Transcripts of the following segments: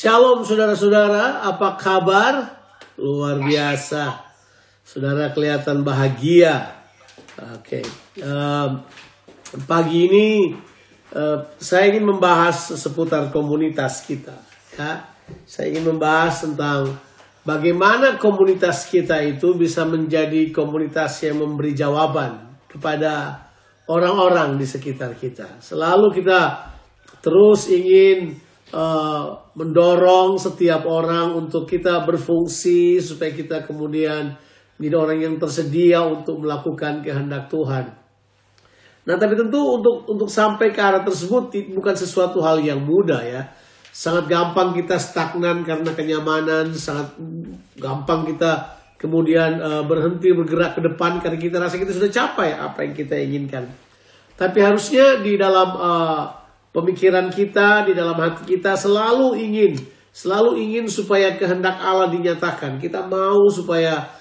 Shalom saudara-saudara, apa kabar? Luar biasa. Saudara kelihatan bahagia. Oke. Pagi ini saya ingin membahas seputar komunitas kita. Ya. Saya ingin membahas tentang bagaimana komunitas kita itu bisa menjadi komunitas yang memberi jawaban kepada orang-orang di sekitar kita. Selalu kita terus ingin mendorong setiap orang untuk kita berfungsi supaya kita kemudian menjadi orang yang tersedia untuk melakukan kehendak Tuhan. Nah, tapi tentu untuk sampai ke arah tersebut bukan sesuatu hal yang mudah ya. Sangat gampang kita stagnan karena kenyamanan, sangat gampang kita kemudian berhenti bergerak ke depan karena kita rasa kita sudah capai apa yang kita inginkan. Tapi harusnya di dalam pemikiran kita, di dalam hati kita selalu ingin supaya kehendak Allah dinyatakan. Kita mau supaya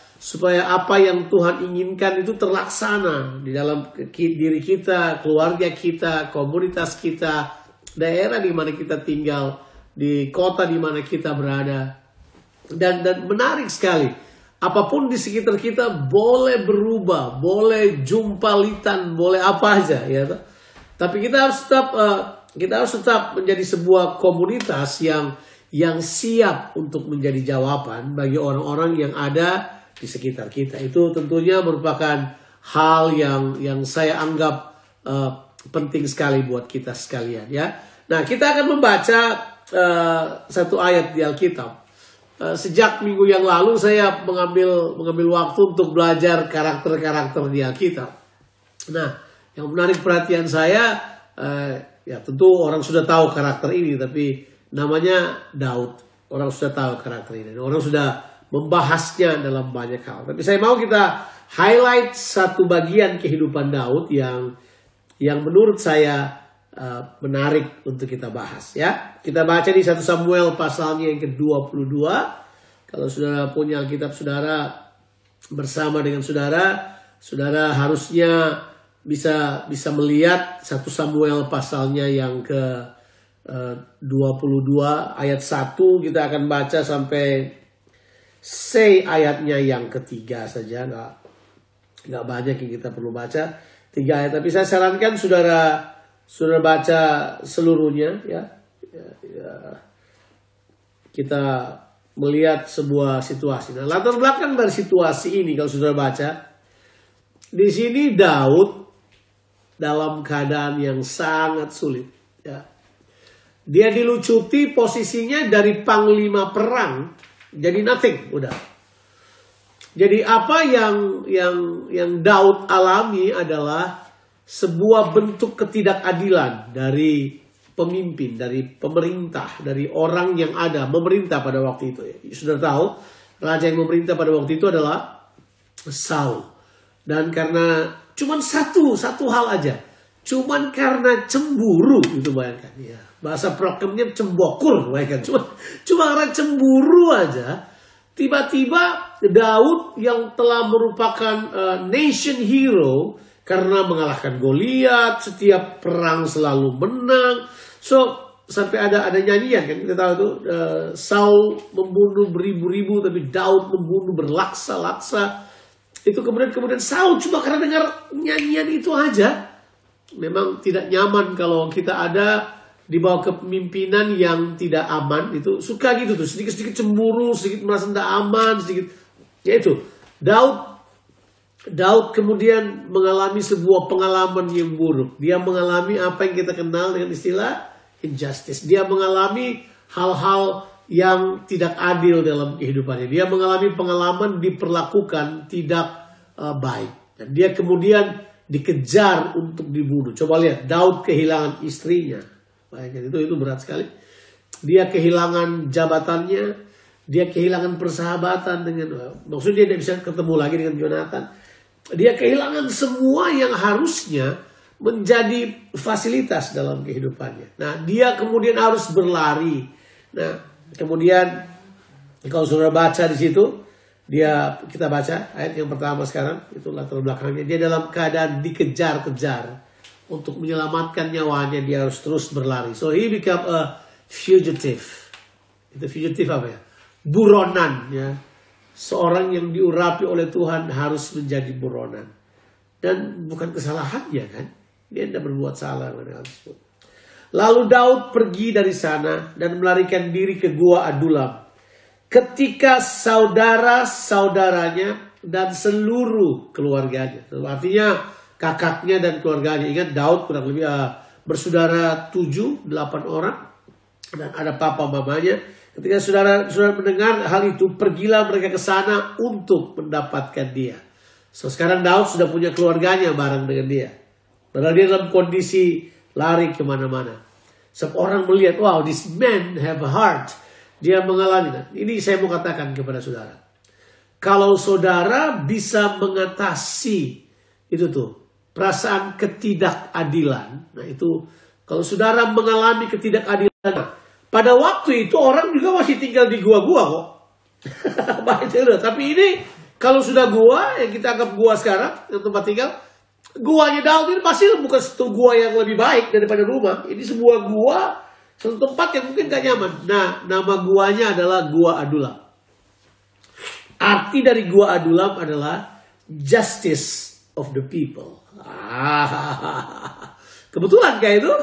apa yang Tuhan inginkan itu terlaksana di dalam diri kita, keluarga kita, komunitas kita, daerah di mana kita tinggal, di kota di mana kita berada. Dan menarik sekali, apapun di sekitar kita boleh berubah, boleh jumpalitan, boleh apa aja ya. Tapi kita harus tetap menjadi sebuah komunitas yang siap untuk menjadi jawaban bagi orang-orang yang ada di sekitar kita. Itu tentunya merupakan hal yang saya anggap penting sekali buat kita sekalian ya. Nah, kita akan membaca satu ayat di Alkitab. Sejak minggu yang lalu saya mengambil waktu untuk belajar karakter-karakter di Alkitab. Nah, yang menarik perhatian saya ya tentu orang sudah tahu karakter ini, tapi namanya Daud. Orang sudah tahu karakter ini. Orang sudah membahasnya dalam banyak hal. Tapi saya mau kita highlight satu bagian kehidupan Daud yang menurut saya menarik untuk kita bahas. Ya, kita baca di 1 Samuel pasalnya yang ke-22. Kalau saudara punya Alkitab saudara bersama dengan saudara harusnya bisa melihat 1 Samuel pasalnya yang ke-22 ayat 1. Kita akan baca sampai ayatnya yang ketiga saja. Nggak banyak yang kita perlu baca. 3 ayat. Tapi saya sarankan saudara baca seluruhnya ya. Kita melihat sebuah situasi. Nah, latar belakang dari situasi ini kalau saudara baca, di sini Daud dalam keadaan yang sangat sulit. Ya. Dia dilucuti posisinya dari panglima perang jadi nothing, udah. Jadi apa yang Daud alami adalah sebuah bentuk ketidakadilan dari pemimpin, dari pemerintah, dari orang yang ada memerintah pada waktu itu. Ya. Sudah tahu, raja yang memerintah pada waktu itu adalah Saul. Dan karena cuman satu hal aja. Cuman karena cemburu, itu bayangkan ya. Bahasa prokemnya cembokur, bayangkan. Cuma karena cemburu aja, tiba-tiba Daud yang telah merupakan nation hero karena mengalahkan Goliat, setiap perang selalu menang. So sampai ada nyanyian kan, kita tahu itu Saul membunuh beribu-ribu tapi Daud membunuh berlaksa-laksa. Itu kemudian Saul cuma karena dengar nyanyian itu aja. Memang tidak nyaman kalau kita ada di bawah kepemimpinan yang tidak aman. Itu suka gitu tuh, sedikit-sedikit cemburu, sedikit merasa tidak aman, sedikit. Yaitu Daud kemudian mengalami sebuah pengalaman yang buruk. Dia mengalami apa yang kita kenal dengan istilah injustice. Dia mengalami hal-hal yang tidak adil dalam kehidupannya. Dia mengalami pengalaman diperlakukan tidak baik. Dan dia kemudian dikejar untuk dibunuh. Coba lihat, Daud kehilangan istrinya. Bayangkan, itu berat sekali. Dia kehilangan jabatannya. Dia kehilangan persahabatan dengan, maksudnya dia tidak bisa ketemu lagi dengan Jonathan. Dia kehilangan semua yang harusnya menjadi fasilitas dalam kehidupannya. Nah, dia kemudian harus berlari. Nah, kemudian kalau saudara baca di situ, kita baca ayat yang pertama sekarang, itu latar belakangnya. Dia dalam keadaan dikejar-kejar untuk menyelamatkan nyawanya, dia harus terus berlari. So he become a fugitive. Itu fugitif apa ya? Buronan ya. Seorang yang diurapi oleh Tuhan harus menjadi buronan. Dan bukan kesalahannya kan. Dia tidak berbuat salah. Lalu Daud pergi dari sana dan melarikan diri ke Gua Adulam. Ketika saudara-saudaranya dan seluruh keluarganya. Artinya kakaknya dan keluarganya. Ingat Daud kurang lebih bersaudara 7-8 orang. Dan ada papa mamanya. Ketika saudara mendengar hal itu, pergilah mereka ke sana untuk mendapatkan dia. So sekarang Daud sudah punya keluarganya bareng dengan dia. Padahal dia dalam kondisi lari kemana-mana. Sebab orang melihat, wow, this man have a heart. Dia mengalami. Ini saya mau katakan kepada saudara. Kalau saudara bisa mengatasi itu tuh, perasaan ketidakadilan. Nah itu, kalau saudara mengalami ketidakadilan, pada waktu itu orang juga masih tinggal di gua-gua kok. Tapi ini, kalau sudah gua, yang kita anggap gua sekarang, yang tempat tinggal, guanya Daud ini pasti bukan satu gua yang lebih baik daripada rumah. Ini sebuah gua, satu tempat yang mungkin gak nyaman. Nah, nama guanya adalah Gua Adulam. Arti dari Gua Adulam adalah justice of the people. Kebetulan kayak itu?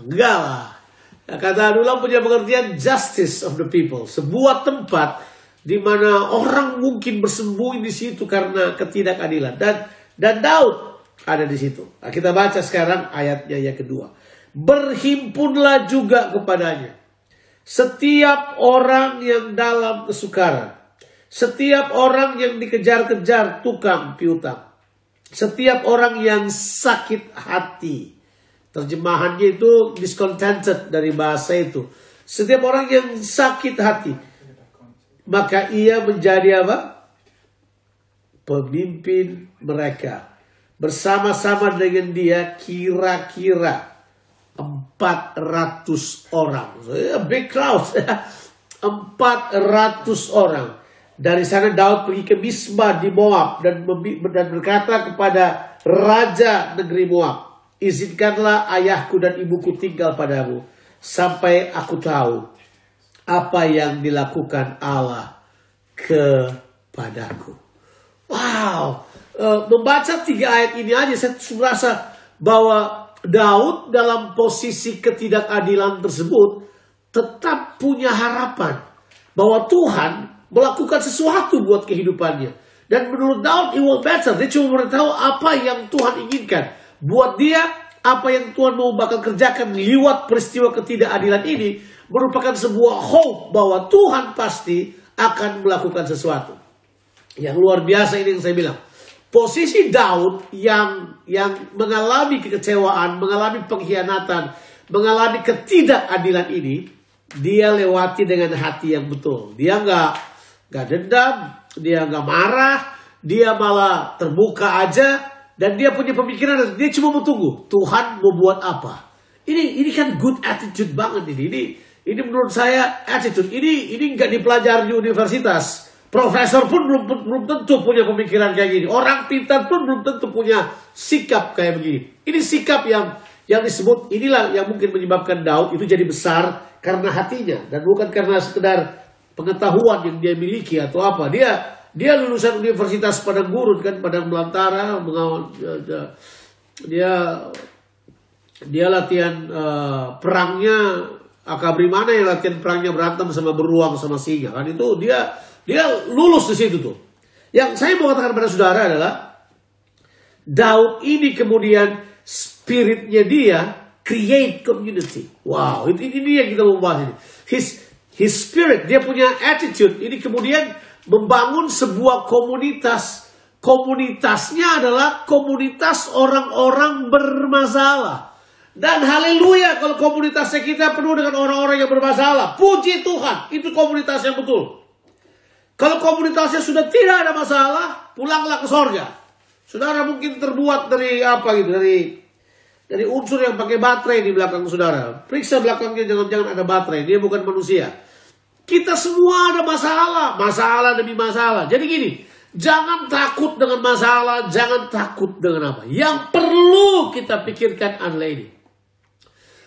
Enggak lah. Kata Adulam punya pengertian justice of the people. Sebuah tempat di mana orang mungkin bersembunyi di situ karena ketidakadilan. Dan Daud ada di situ. Nah, kita baca sekarang ayatnya yang kedua. Berhimpunlah juga kepadanya setiap orang yang dalam kesukaran, setiap orang yang dikejar-kejar tukang piutang, setiap orang yang sakit hati. Terjemahannya itu discontented dari bahasa itu. Setiap orang yang sakit hati, maka ia menjadi apa? Pemimpin mereka. Bersama-sama dengan dia kira-kira 400 orang. A big crowd. 400 orang. Dari sana Daud pergi ke Mispa di Moab dan berkata kepada raja negeri Moab, izinkanlah ayahku dan ibuku tinggal padamu sampai aku tahu apa yang dilakukan Allah kepadaku. Wow. Membaca 3 ayat ini aja saya merasa bahwa Daud dalam posisi ketidakadilan tersebut tetap punya harapan bahwa Tuhan melakukan sesuatu buat kehidupannya. Dan menurut Daud it will better. Dia cuma mau tahu apa yang Tuhan inginkan buat dia. Apa yang Tuhan mau bakal kerjakan lewat peristiwa ketidakadilan ini merupakan sebuah hope bahwa Tuhan pasti akan melakukan sesuatu. Yang luar biasa ini yang saya bilang. Posisi Daud yang mengalami kekecewaan, mengalami pengkhianatan, mengalami ketidakadilan ini, dia lewati dengan hati yang betul. Dia nggak dendam, dia nggak marah, dia malah terbuka aja, dan dia punya pemikiran, dia cuma mau tunggu Tuhan mau buat apa. Ini kan good attitude banget ini. Ini menurut saya attitude. Ini nggak dipelajari di universitas. Profesor pun belum tentu punya pemikiran kayak gini. Orang pintar pun belum tentu punya sikap kayak begini. Ini sikap yang disebut, inilah yang mungkin menyebabkan Daud itu jadi besar karena hatinya. Dan bukan karena sekedar pengetahuan yang dia miliki atau apa. Dia lulusan Universitas Padang Gurun kan, Padang Belantara. Dia latihan perangnya, akabri mana yang latihan perangnya berantem sama beruang sama singa. Kan itu dia lulus di situ tuh. Yang saya mau katakan pada saudara adalah Daud ini kemudian spiritnya dia create community. Wow, ini yang kita mau bahas ini. His spirit, dia punya attitude. Ini kemudian membangun sebuah komunitas. Komunitasnya adalah komunitas orang-orang bermasalah. Dan haleluya kalau komunitasnya kita penuh dengan orang-orang yang bermasalah. Puji Tuhan, itu komunitas yang betul. Kalau komunitasnya sudah tidak ada masalah, pulanglah ke sorga. Saudara mungkin terbuat dari apa gitu, dari unsur yang pakai baterai di belakang saudara. Periksa belakangnya, jangan-jangan ada baterai. Dia bukan manusia. Kita semua ada masalah demi masalah. Jadi gini, jangan takut dengan masalah, jangan takut dengan apa. Yang perlu kita pikirkan adalah ini.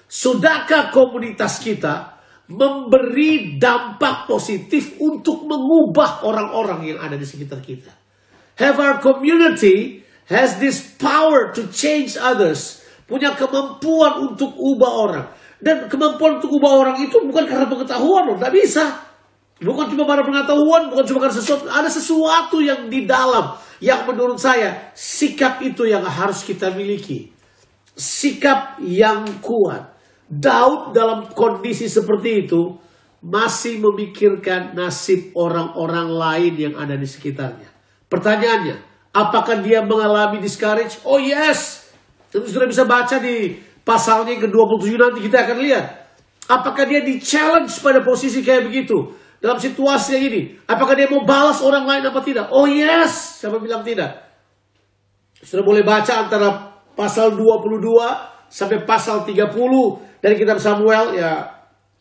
Sudahkah komunitas kita memberi dampak positif untuk mengubah orang-orang yang ada di sekitar kita. Have our community has this power to change others. Punya kemampuan untuk ubah orang. Dan kemampuan untuk ubah orang itu bukan karena pengetahuan loh. Tidak bisa. Bukan cuma karena pengetahuan, bukan cuma karena sesuatu. Ada sesuatu yang di dalam. Yang menurut saya, sikap itu yang harus kita miliki. Sikap yang kuat. Daud dalam kondisi seperti itu masih memikirkan nasib orang-orang lain yang ada di sekitarnya. Pertanyaannya, apakah dia mengalami discourage? Oh yes. Tentu sudah bisa baca di pasalnya yang ke-27 nanti kita akan lihat. Apakah dia di-challenge pada posisi kayak begitu? Dalam situasi yang ini. Apakah dia mau balas orang lain apa tidak? Oh yes. Siapa bilang tidak? Sudah boleh baca antara pasal 22 sampai pasal 30 dari kitab Samuel. Ya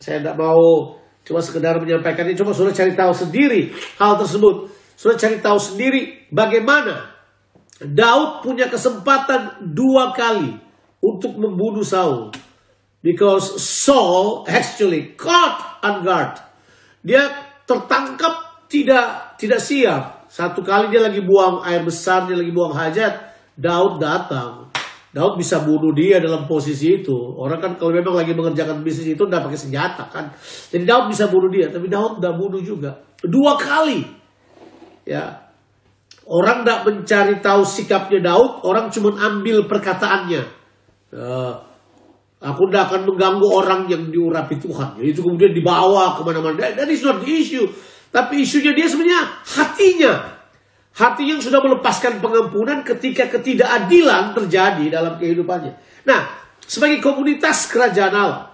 saya tidak mau cuma sekedar menyampaikannya. Cuma sudah cari tahu sendiri hal tersebut. Sudah cari tahu sendiri bagaimana Daud punya kesempatan 2 kali untuk membunuh Saul. Because Saul actually caught unguard. Dia tertangkap tidak siap. Satu kali dia lagi buang air besar, dia lagi buang hajat. Daud datang. Daud bisa bunuh dia dalam posisi itu. Orang kan kalau memang lagi mengerjakan bisnis itu tidak pakai senjata kan. Jadi Daud bisa bunuh dia. Tapi Daud tidak bunuh juga. 2 kali. Ya. Orang tidak mencari tahu sikapnya Daud, orang cuma ambil perkataannya. Aku tidak akan mengganggu orang yang diurapi Tuhan. Itu kemudian dibawa kemana-mana. That is not the issue. Tapi isunya dia sebenarnya hatinya. Hati yang sudah melepaskan pengampunan ketika ketidakadilan terjadi dalam kehidupannya. Nah, sebagai komunitas kerajaan Allah,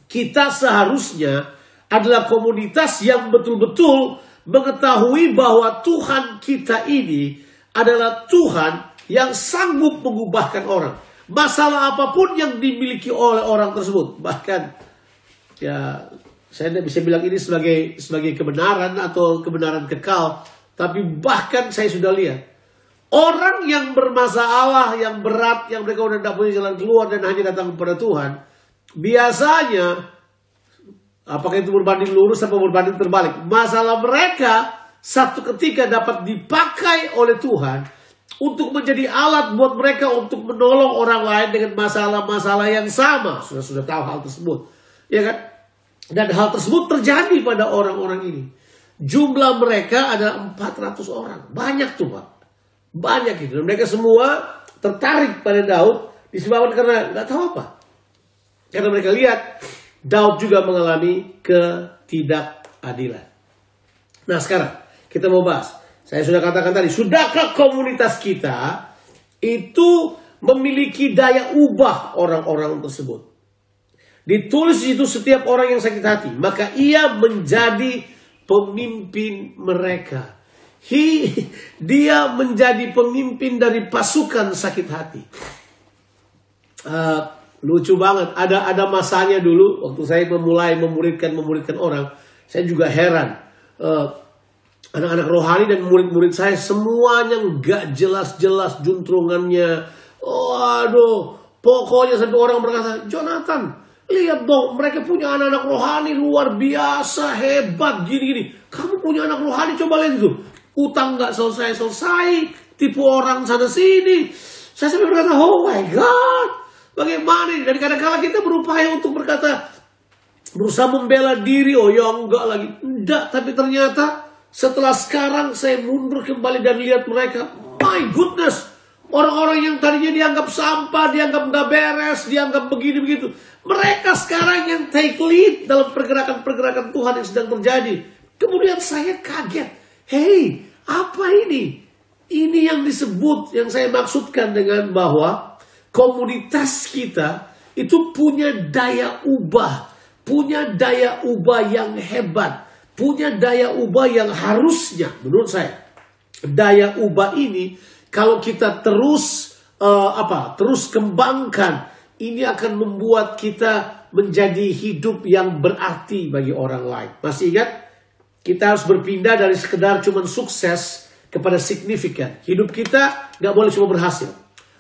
kita seharusnya adalah komunitas yang betul-betul mengetahui bahwa Tuhan kita ini adalah Tuhan yang sanggup mengubahkan orang. Masalah apapun yang dimiliki oleh orang tersebut. Bahkan ya saya tidak bisa bilang ini sebagai kebenaran atau kebenaran kekal. Tapi bahkan saya sudah lihat orang yang bermasalah, yang berat, yang mereka sudah tidak punya jalan keluar dan hanya datang kepada Tuhan. Biasanya apakah itu berbanding lurus atau berbanding terbalik, masalah mereka satu ketika dapat dipakai oleh Tuhan untuk menjadi alat buat mereka untuk menolong orang lain dengan masalah-masalah yang sama. Sudah tahu hal tersebut, ya kan? Dan hal tersebut terjadi pada orang-orang ini. Jumlah mereka ada 400 orang, banyak tuh Pak, banyak itu. Dan mereka semua tertarik pada Daud disebabkan karena nggak tahu apa, karena mereka lihat Daud juga mengalami ketidakadilan. Nah sekarang kita mau bahas. Saya sudah katakan tadi, sudahkah komunitas kita itu memiliki daya ubah orang-orang tersebut? Ditulis di situ setiap orang yang sakit hati, maka ia menjadi pemimpin mereka. Dia menjadi pemimpin dari pasukan sakit hati. Lucu banget. Ada masanya dulu waktu saya memulai memuridkan orang. Saya juga heran. Anak-anak rohani dan murid-murid saya semuanya nggak jelas-jelas juntrungannya. Waduh, pokoknya sampai orang berkata, Jonathan, lihat dong, mereka punya anak-anak rohani luar biasa, hebat, gini-gini. Kamu punya anak rohani, coba lihat itu. Utang nggak selesai-selesai, tipu orang sana-sini. Saya sampai berkata, oh my God. Bagaimana ini? Dan kadang-kadang kita berupaya untuk berkata, berusaha membela diri. Oh ya enggak lagi. Enggak, tapi ternyata setelah sekarang saya mundur kembali dan lihat mereka. My goodness. Orang-orang yang tadinya dianggap sampah, dianggap nggak beres, dianggap begini-begitu. Mereka sekarang yang take lead dalam pergerakan-pergerakan Tuhan yang sedang terjadi. Kemudian saya kaget. Hey, apa ini? Ini yang disebut, yang saya maksudkan dengan bahwa komunitas kita itu punya daya ubah. Punya daya ubah yang hebat. Punya daya ubah yang harusnya, menurut saya, daya ubah ini kalau kita terus kembangkan, ini akan membuat kita menjadi hidup yang berarti bagi orang lain. Masih ingat? Kita harus berpindah dari sekedar cuman sukses kepada signifikan. Hidup kita gak boleh cuma berhasil.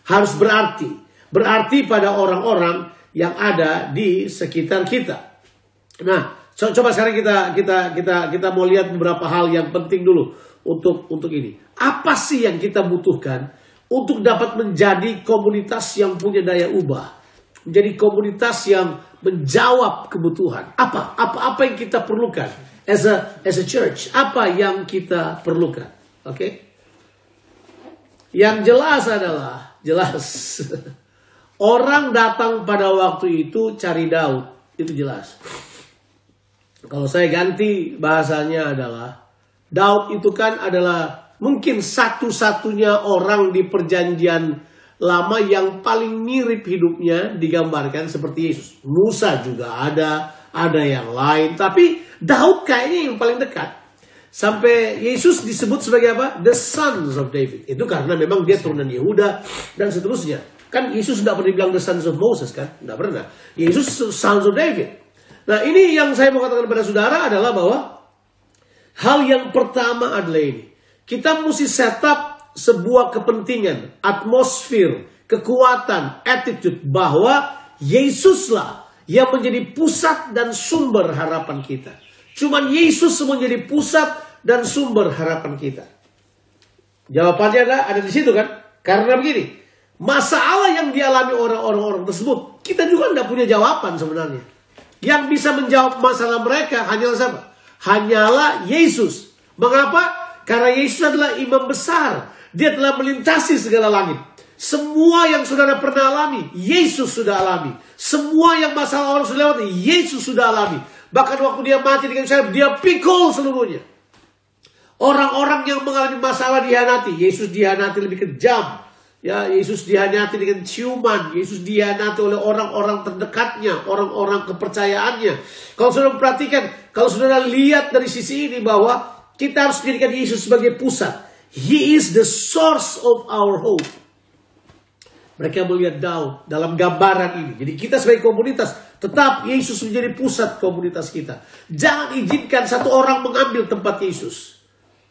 Harus berarti. Berarti pada orang-orang yang ada di sekitar kita. Nah, Coba sekarang kita mau lihat beberapa hal yang penting dulu untuk ini. Apa sih yang kita butuhkan untuk dapat menjadi komunitas yang punya daya ubah, menjadi komunitas yang menjawab kebutuhan? Apa yang kita perlukan as a church? Apa yang kita perlukan? Oke? Yang jelas adalah orang datang pada waktu itu cari Daud, itu jelas. Kalau saya ganti bahasanya adalah Daud itu kan adalah mungkin satu-satunya orang di perjanjian lama yang paling mirip hidupnya digambarkan seperti Yesus. Musa juga ada yang lain, tapi Daud kayaknya yang paling dekat. Sampai Yesus disebut sebagai apa? The Sons of David. Itu karena memang dia turunan Yehuda dan seterusnya. Kan Yesus tidak pernah bilang The Sons of Moses kan? Tidak pernah. Yesus Sons of David. Nah, ini yang saya mau katakan kepada saudara adalah bahwa hal yang pertama adalah ini. Kita mesti set up sebuah kepentingan, atmosfer, kekuatan, attitude bahwa Yesuslah yang menjadi pusat dan sumber harapan kita. Cuman Yesus menjadi pusat dan sumber harapan kita. Jawabannya ada di situ kan? Karena begini, masalah yang dialami orang-orang tersebut, kita juga tidak punya jawaban sebenarnya. Yang bisa menjawab masalah mereka hanyalah siapa? Hanyalah Yesus. Mengapa? Karena Yesus adalah imam besar. Dia telah melintasi segala langit. Semua yang saudara pernah alami, Yesus sudah alami. Semua yang masalah orang sudah lewati, Yesus sudah alami. Bahkan waktu dia mati dengan salib, dia pikul seluruhnya. Orang-orang yang mengalami masalah dihianati, Yesus dihianati lebih kejam. Ya, Yesus dihianati dengan ciuman. Yesus dihianati oleh orang-orang terdekatnya, orang-orang kepercayaannya. Kalau saudara perhatikan, kalau saudara lihat dari sisi ini bahwa kita harus menjadikan Yesus sebagai pusat. He is the source of our hope. Mereka melihat Daud dalam gambaran ini. Jadi kita sebagai komunitas, tetap Yesus menjadi pusat komunitas kita. Jangan izinkan satu orang mengambil tempat Yesus.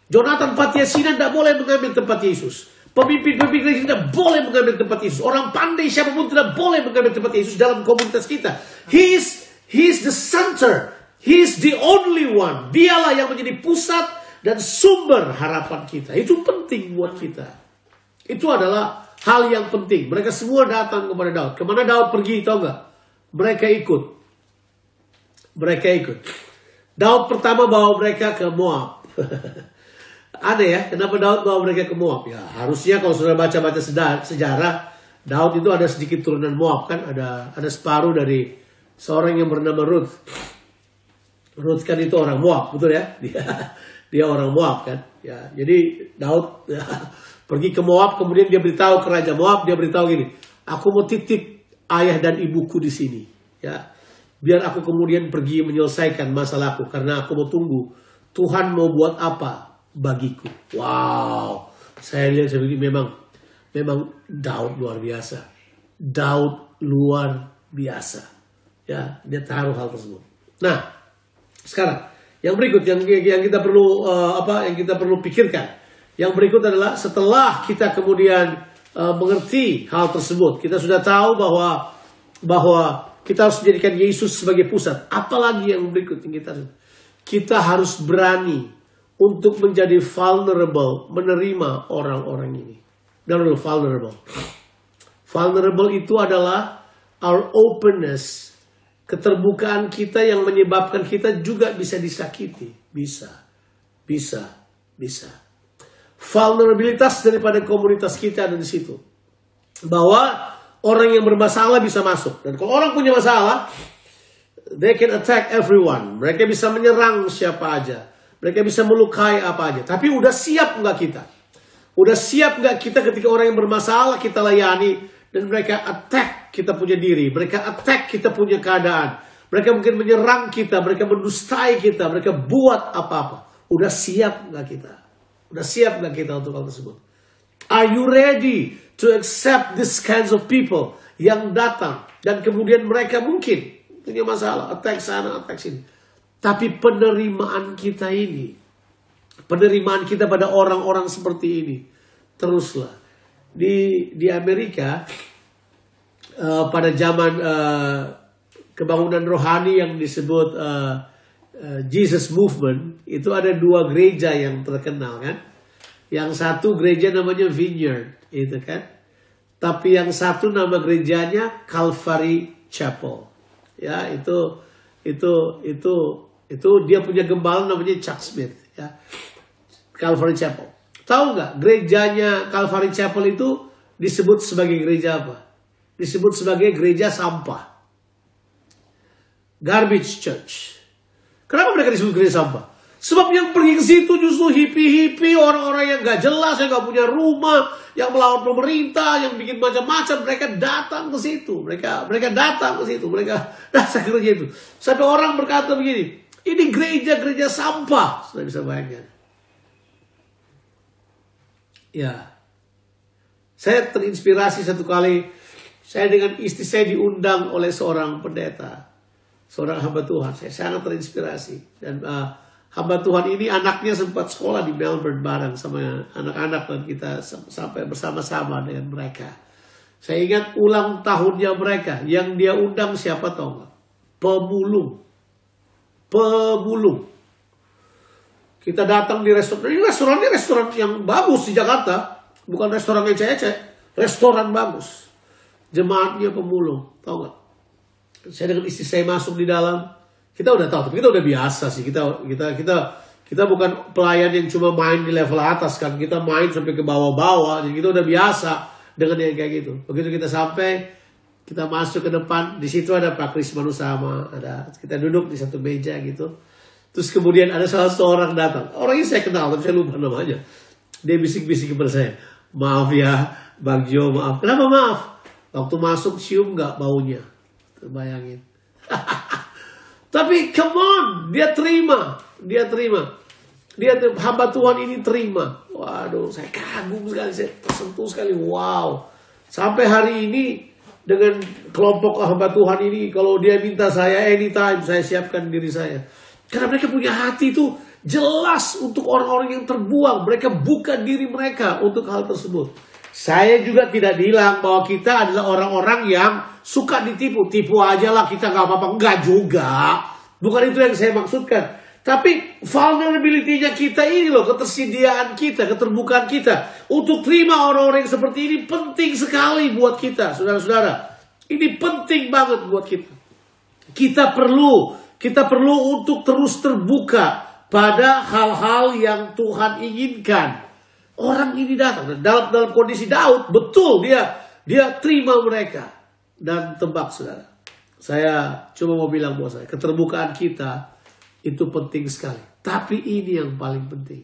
Jonathan Patiasina tidak boleh mengambil tempat Yesus. Pemimpin-pemimpin tidak boleh mengambil tempat Yesus. Orang pandai siapapun tidak boleh mengambil tempat Yesus dalam komunitas kita. He is the center. He is the only one. Dialah yang menjadi pusat dan sumber harapan kita. Itu penting buat kita. Itu adalah hal yang penting. Mereka semua datang kepada Daud. Kemana Daud pergi, tahu nggak? Mereka ikut. Daud pertama bawa mereka ke Moab. Aneh ya, kenapa Daud bawa mereka ke Moab? Ya, harusnya kalau sudah baca-baca sejarah, Daud itu ada sedikit turunan Moab kan, ada separuh dari seorang yang bernama Ruth. Ruth kan itu orang Moab, betul ya? Dia orang Moab kan. Ya, jadi Daud ya, pergi ke Moab, kemudian dia beritahu ke raja Moab, dia beritahu gini, aku mau titip ayah dan ibuku di sini, ya, biar aku kemudian pergi menyelesaikan masalahku, karena aku mau tunggu Tuhan mau buat apa bagiku. Wow, saya lihat memang Daud luar biasa. Daud luar biasa. Ya, dia taruh hal tersebut. Nah, sekarang yang berikut yang kita perlu yang kita perlu pikirkan. Yang berikut adalah setelah kita kemudian mengerti hal tersebut, kita sudah tahu bahwa kita harus menjadikan Yesus sebagai pusat. Apalagi yang berikut yang kita harus berani untuk menjadi vulnerable, menerima orang-orang ini. Dan vulnerable. Vulnerable itu adalah our openness, keterbukaan kita yang menyebabkan kita juga bisa disakiti. Bisa. Vulnerabilitas daripada komunitas kita ada di situ. Bahwa orang yang bermasalah bisa masuk. Dan kalau orang punya masalah, they can attack everyone. Mereka bisa menyerang siapa aja. Mereka bisa melukai apa aja. Tapi udah siap nggak kita? Udah siap nggak kita ketika orang yang bermasalah kita layani dan mereka attack kita punya diri, mereka attack kita punya keadaan, mereka mungkin menyerang kita, mereka mendustai kita, mereka buat apa-apa. Udah siap nggak kita? Udah siap nggak kita untuk hal tersebut? Are you ready to accept these kinds of people yang datang dan kemudian mereka mungkin punya masalah, attack sana, attack sini. Tapi penerimaan kita ini, penerimaan kita pada orang-orang seperti ini, teruslah. Di Amerika, pada zaman kebangunan rohani yang disebut Jesus Movement, itu ada 2 gereja yang terkenal kan. Yang satu gereja namanya Vineyard, itu kan. Tapi yang satu nama gerejanya Calvary Chapel. Ya, itu dia punya gembala namanya Chuck Smith, ya. Calvary Chapel. Tahu nggak, gerejanya Calvary Chapel itu disebut sebagai gereja apa? Disebut sebagai gereja sampah. Garbage church. Kenapa mereka disebut gereja sampah? Sebab yang pergi ke situ justru hippie-hippie, orang-orang yang gak jelas, yang gak punya rumah, yang melawan pemerintah, yang bikin macam-macam. Mereka datang ke situ. Mereka datang ke situ. Mereka datang ke gereja itu. Sampai orang berkata begini, ini gereja-gereja sampah. Sudah bisa bayangkan. Ya. Saya terinspirasi satu kali. Saya dengan istri saya diundang oleh seorang pendeta. Seorang hamba Tuhan. Saya sangat terinspirasi. Dan hamba Tuhan ini anaknya sempat sekolah di Melbourne bareng sama anak-anak, dan kita sampai bersama-sama dengan mereka. Saya ingat ulang tahunnya mereka. Yang dia undang siapa tahu nggak? Pemulung. Kita datang di restoran. Ini restorannya restoran yang bagus di Jakarta. Bukan restoran ecek-ecek. Restoran bagus. Jemaatnya pemulung. Tahu nggak? Saya dengan istri saya masuk di dalam. Kita udah tahu, tapi kita udah biasa sih. Kita bukan pelayan yang cuma main di level atas kan. Kita main sampai ke bawah-bawah. Jadi kita udah biasa dengan yang kayak gitu. Begitu kita sampai, kita masuk ke depan. Di situ ada Pak Kris Manusama. Kita duduk di satu meja gitu. Terus kemudian ada salah seorang datang. Orangnya saya kenal, tapi saya lupa namanya. Dia bisik-bisik kepada saya. Maaf ya, Bang Jo, maaf. Kenapa maaf? Waktu masuk cium nggak baunya? Bayangin. Tapi come on, dia terima. Hamba Tuhan ini terima. Waduh, saya kagum sekali, saya tersentuh sekali. Wow. Sampai hari ini dengan kelompok hamba Tuhan ini, kalau dia minta saya anytime, saya siapkan diri saya. Karena mereka punya hati itu jelas untuk orang-orang yang terbuang. Mereka buka diri mereka untuk hal tersebut. Saya juga tidak bilang bahwa kita adalah orang-orang yang suka ditipu. Tipu aja lah, kita gak apa-apa. Enggak juga. Bukan itu yang saya maksudkan. Tapi vulnerability-nya kita ini loh, ketersediaan kita, keterbukaan kita. Untuk terima orang-orang yang seperti ini penting sekali buat kita, saudara-saudara. Ini penting banget buat kita. Kita perlu untuk terus terbuka pada hal-hal yang Tuhan inginkan. Orang ini datang dalam kondisi Daud, betul dia terima mereka. Dan tebak saudara, saya cuma mau bilang buat saya, keterbukaan kita itu penting sekali. Tapi ini yang paling penting.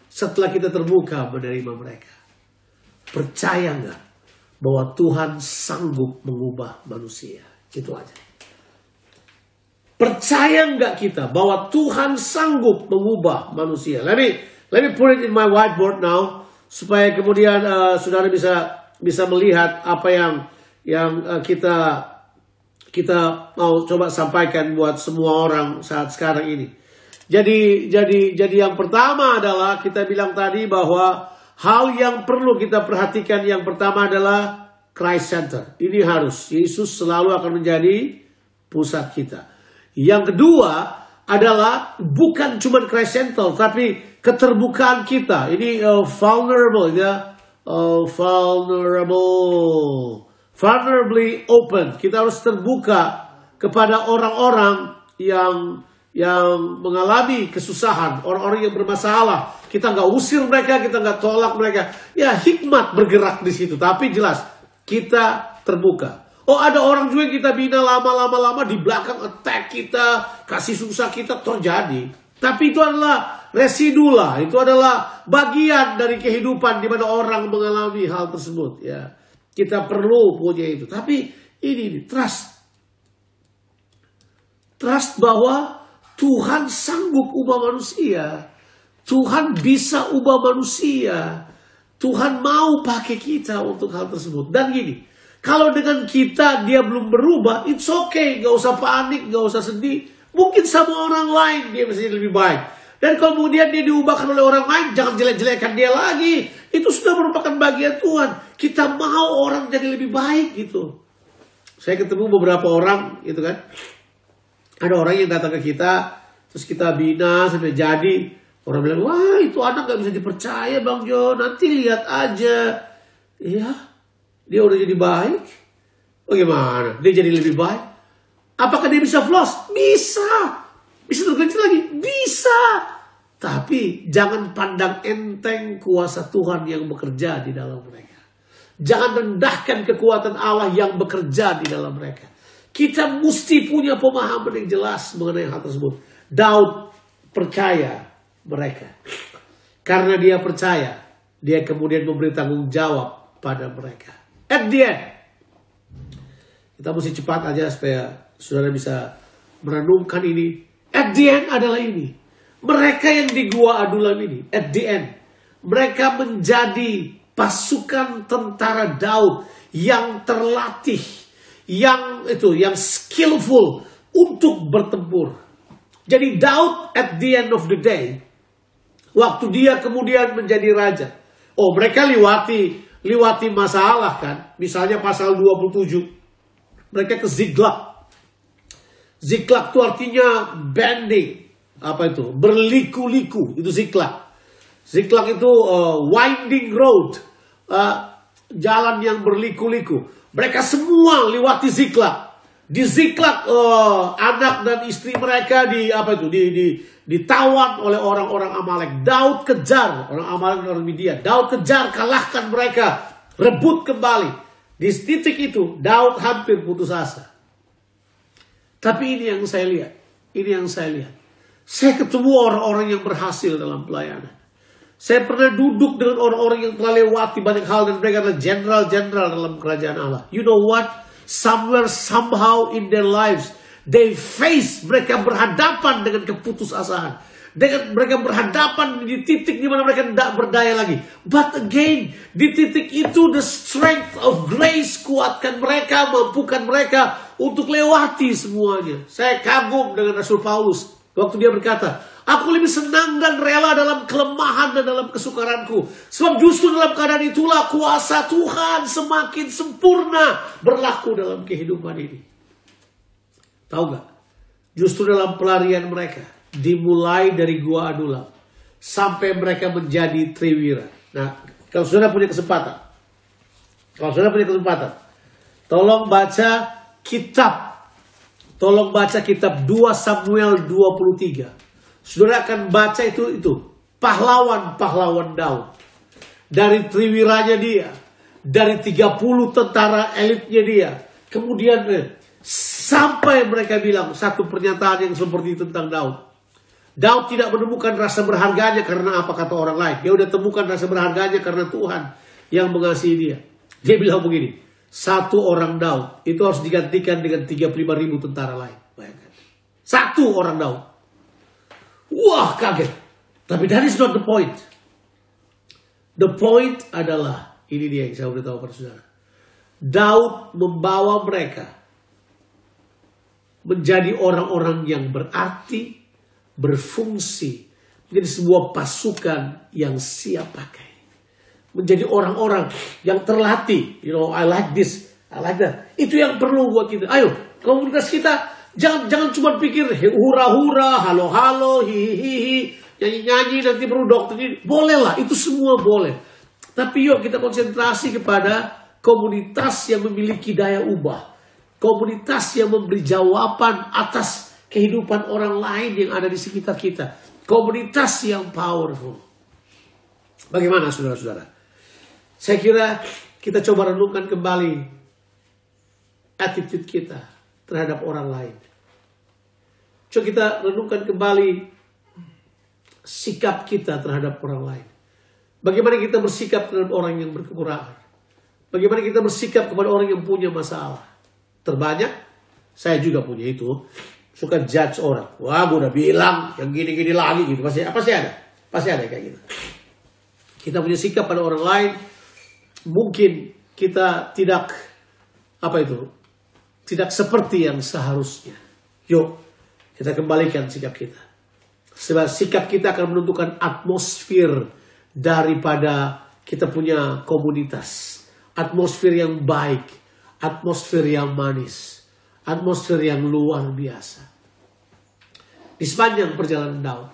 Setelah kita terbuka menerima mereka, percaya nggak bahwa Tuhan sanggup mengubah manusia? Itu aja. Percaya nggak kita bahwa Tuhan sanggup mengubah manusia? Let me put it in my whiteboard now, supaya kemudian saudara bisa melihat apa yang kita mau coba sampaikan buat semua orang saat sekarang ini. Jadi yang pertama adalah kita bilang tadi bahwa hal yang perlu kita perhatikan yang pertama adalah Christ Center. Ini harus, Yesus selalu akan menjadi pusat kita. Yang kedua adalah bukan cuma Christ Center, tapi keterbukaan kita. Ini vulnerable ya. Vulnerably open. Kita harus terbuka kepada orang-orang yang mengalami kesusahan, orang-orang yang bermasalah. Kita nggak usir mereka, kita nggak tolak mereka. Ya, hikmat bergerak di situ. Tapi jelas kita terbuka. Oh, ada orang juga yang kita bina lama-lama di belakang attack kita, kasih susah kita terjadi. Tapi itu adalah residu lah, itu adalah bagian dari kehidupan di mana orang mengalami hal tersebut. Ya, kita perlu punya itu. Tapi ini trust bahwa Tuhan sanggup ubah manusia. Tuhan bisa ubah manusia. Tuhan mau pakai kita untuk hal tersebut. Dan gini, kalau dengan kita dia belum berubah, it's okay. Gak usah panik, gak usah sedih. Mungkin sama orang lain dia bisa lebih baik. Dan kemudian dia diubahkan oleh orang lain, jangan jelek-jelekan dia lagi. Itu sudah merupakan bagian Tuhan. Kita mau orang jadi lebih baik gitu. Saya ketemu beberapa orang gitu kan. Ada orang yang datang ke kita, terus kita bina sampai jadi. Orang bilang, wah itu anak gak bisa dipercaya Bang Jo, nanti lihat aja. Iya, dia udah jadi baik. Bagaimana? Dia jadi lebih baik. Apakah dia bisa floss? Bisa. Bisa tergencet lagi? Bisa. Tapi jangan pandang enteng kuasa Tuhan yang bekerja di dalam mereka. Jangan rendahkan kekuatan Allah yang bekerja di dalam mereka. Kita mesti punya pemahaman yang jelas mengenai hal tersebut. Daud percaya mereka. Karena dia percaya, dia kemudian memberi tanggung jawab pada mereka. At the end, kita mesti cepat aja supaya saudara bisa merenungkan ini. At the end adalah ini. Mereka yang di Gua Adulam ini, at the end, mereka menjadi pasukan tentara Daud yang terlatih, yang skillful untuk bertempur. Jadi Daud at the end of the day, waktu dia kemudian menjadi raja, mereka liwati masalah kan. Misalnya pasal 27, mereka ke Ziklag. Ziklag itu artinya bending, berliku-liku, itu Ziklag. Ziklag itu winding road, jalan yang berliku-liku. Mereka semua liwati Ziklag. Di Ziklag anak dan istri mereka ditawan oleh orang-orang Amalek. Daud kejar orang Amalek dan orang Midian. Daud kejar, kalahkan mereka, rebut kembali. Di titik itu Daud hampir putus asa. Tapi ini yang saya lihat. Saya ketemu orang-orang yang berhasil dalam pelayanan. Saya pernah duduk dengan orang-orang yang telah lewati banyak hal dan mereka adalah jenderal-jenderal dalam kerajaan Allah. You know what? Somewhere, somehow in their lives, mereka berhadapan dengan keputusasaan. Mereka berhadapan di titik di mana mereka tidak berdaya lagi. But again, di titik itu the strength of grace kuatkan mereka, mampukan mereka untuk lewati semuanya. Saya kagum dengan Rasul Paulus waktu dia berkata, aku lebih senang dan rela dalam kelemahan dan dalam kesukaranku. Sebab justru dalam keadaan itulah kuasa Tuhan semakin sempurna berlaku dalam kehidupan ini. Tahu gak? Justru dalam pelarian mereka, dimulai dari Gua Adulam sampai mereka menjadi triwira. Nah, kalau saudara punya kesempatan, tolong baca kitab 2 Samuel 23. Saudara akan baca itu pahlawan-pahlawan Daud. Dari triwiranya dia, dari 30 tentara elitnya dia. Kemudian sampai mereka bilang satu pernyataan yang seperti tentang Daud. Daud tidak menemukan rasa berharganya karena apa kata orang lain. Dia udah temukan rasa berharganya karena Tuhan yang mengasihi dia. Dia bilang begini, satu orang Daud itu harus digantikan dengan 35.000 tentara lain. Bayangkan. Satu orang Daud. Wah, kaget. Tapi that is not the point. The point adalah, ini dia yang saya beritahu pada saudara. Daud membawa mereka menjadi orang-orang yang berarti, berfungsi, menjadi sebuah pasukan yang siap pakai. Menjadi orang-orang yang terlatih. You know, I like this, I like that. Itu yang perlu buat kita. Ayo, komunitas kita, jangan cuma pikir hura-hura, halo-halo, hihihi, nyanyi-nyanyi, nanti perlu doktrin. Boleh lah, itu semua boleh. Tapi yuk kita konsentrasi kepada komunitas yang memiliki daya ubah. Komunitas yang memberi jawaban atas kehidupan orang lain yang ada di sekitar kita. Komunitas yang powerful. Bagaimana saudara-saudara? Saya kira kita coba renungkan kembali attitude kita terhadap orang lain. Coba kita renungkan kembali sikap kita terhadap orang lain. Bagaimana kita bersikap terhadap orang yang berkekurangan. Bagaimana kita bersikap kepada orang yang punya masalah. Terbanyak, saya juga punya itu. Suka judge orang. Wah, gue udah bilang yang gini-gini lagi gitu. Pasti ada kayak gitu. Kita punya sikap pada orang lain. Mungkin kita tidak tidak seperti yang seharusnya. Yuk, kita kembalikan sikap kita. Sebab sikap kita akan menentukan atmosfer daripada kita punya komunitas. Atmosfer yang baik, atmosfer yang manis, atmosfer yang luar biasa. Di sepanjang perjalanan Daud,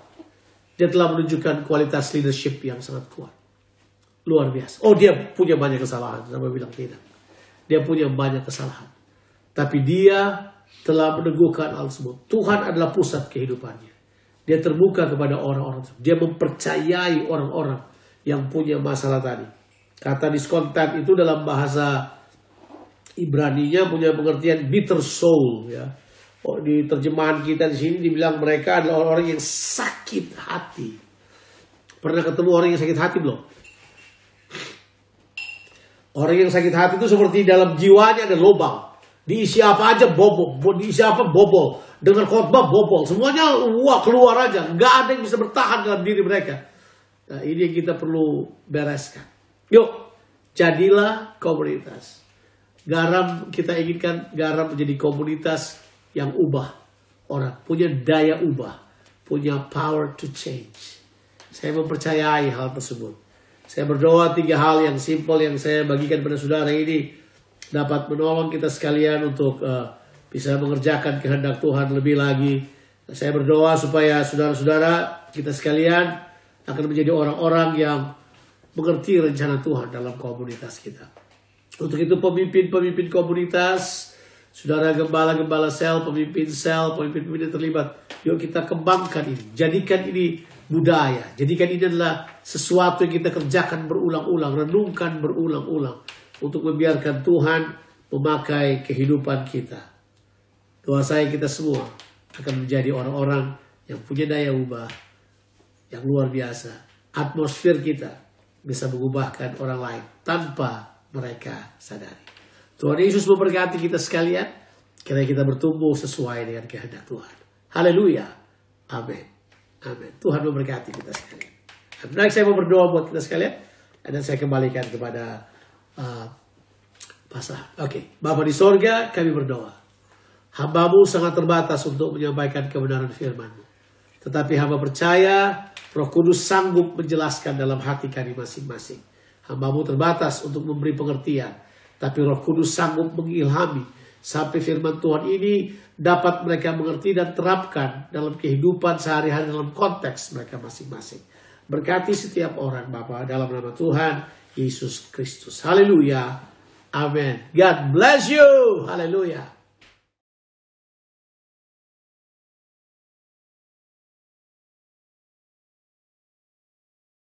dia telah menunjukkan kualitas leadership yang sangat kuat. Luar biasa. Oh, dia punya banyak kesalahan. Sama bilang tidak. Dia punya banyak kesalahan. Tapi dia telah meneguhkan hal tersebut. Tuhan adalah pusat kehidupannya. Dia terbuka kepada orang-orang. Dia mempercayai orang-orang yang punya masalah tadi. Kata diskontak itu dalam bahasa Ibraninya punya pengertian bitter soul. Ya. Oh, di terjemahan kita di sini dibilang mereka adalah orang-orang yang sakit hati. Pernah ketemu orang yang sakit hati belum? Orang yang sakit hati itu seperti dalam jiwanya ada lubang. Diisi apa aja bobol, diisi apa bobol. Dengar khotbah bobol, semuanya wah keluar aja. Nggak ada yang bisa bertahan dalam diri mereka. Nah, ini yang kita perlu bereskan. Yuk, jadilah komunitas. Garam, kita inginkan garam menjadi komunitas yang ubah orang, punya daya ubah, punya power to change. Saya mempercayai hal tersebut. Saya berdoa 3 hal yang simple yang saya bagikan pada saudara ini dapat menolong kita sekalian untuk bisa mengerjakan kehendak Tuhan lebih lagi. Saya berdoa supaya saudara-saudara kita sekalian akan menjadi orang-orang yang mengerti rencana Tuhan dalam komunitas kita. Untuk itu pemimpin-pemimpin komunitas, saudara gembala-gembala sel, pemimpin yang terlibat, yuk kita kembangkan ini. Jadikan ini budaya. Jadikan ini adalah sesuatu yang kita kerjakan berulang-ulang, renungkan berulang-ulang. Untuk membiarkan Tuhan memakai kehidupan kita. Doa saya kita semua akan menjadi orang-orang yang punya daya ubah yang luar biasa. Atmosfer kita bisa mengubahkan orang lain tanpa mereka sadari. Tuhan Yesus memberkati kita sekalian. Kiranya kita bertumbuh sesuai dengan kehendak Tuhan. Haleluya. Amin. Amin. Tuhan memberkati kita sekalian. Baik, saya mau berdoa buat kita sekalian. Dan saya kembalikan kepada pasal. Oke. Bapa di sorga, kami berdoa. Hamba-Mu sangat terbatas untuk menyampaikan kebenaran firman-Mu. Tetapi hamba percaya Roh Kudus sanggup menjelaskan dalam hati kami masing-masing. Hamba-Mu terbatas untuk memberi pengertian. Tapi Roh Kudus sanggup mengilhami sampai firman Tuhan ini dapat mereka mengerti dan terapkan dalam kehidupan sehari-hari dalam konteks mereka masing-masing. Berkati setiap orang Bapa dalam nama Tuhan Yesus Kristus. Haleluya. Amin. God bless you. Haleluya.